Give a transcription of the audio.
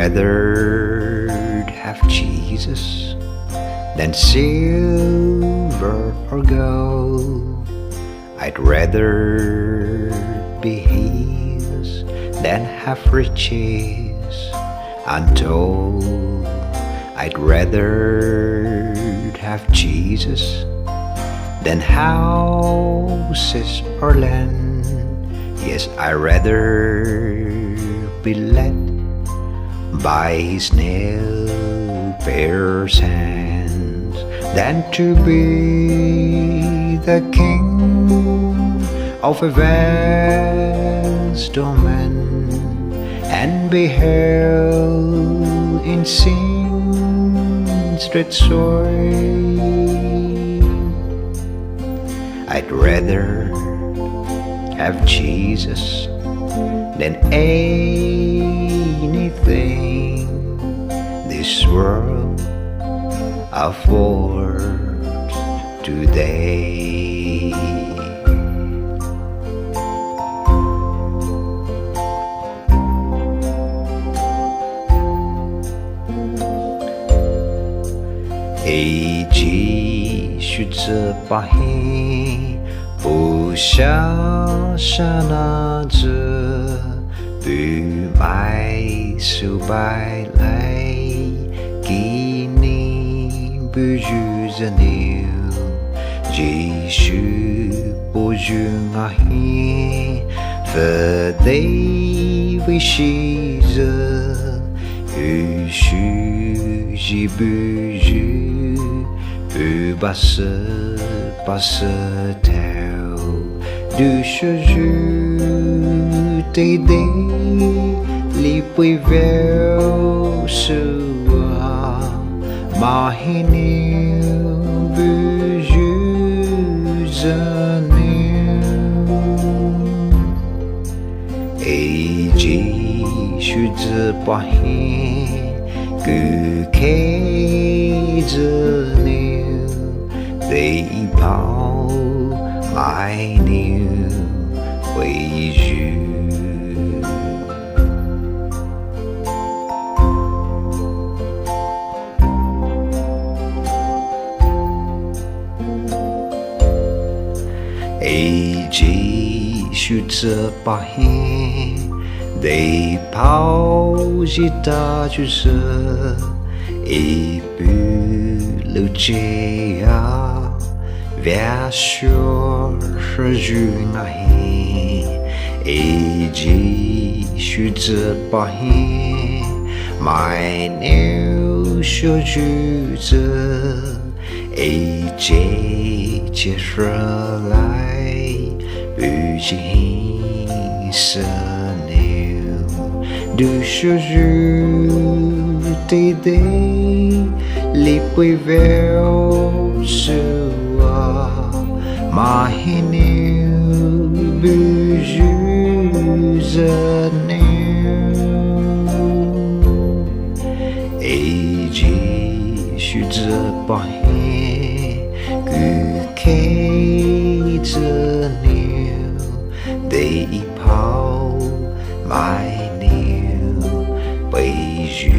rather have Jesus than silver or gold. I'd rather be His than have riches untold. I'd rather have Jesus than houses or land. Yes, I'd rather be led by His nail-pierced hands than to be the king of a vast domain and be held in sin's dread sway. I'd rather have Jesus than anything this world affords today. A Jesu dziipa不下山那着Poumai su bài lại kỷ niệm不如真牛 Jesu不如我嘿 Phật đây với sĩ giờ Hữu sư gì不如 Hữu ba sơ theo Du sơ rư tây đế Li bùi véo sư à Mà hi niu bù rư giờ niu Ê chí sư dziipa hi Cư khế giờ niu Tây bảo mai niu Quay rư Jesu dziipa để bảo gì ta chú sơ bù lưu chế à vẻ sure rư ngay Jesu dziipa mai nếu sơ chú giờ chế sơ lại bù chỉ sơ nêu du sơ rư tây đế li bùi véo sư à mà hi nêu bù rư giờ nêu Jesu dziipa Kê giờ niu để bảo mai niu bây giờ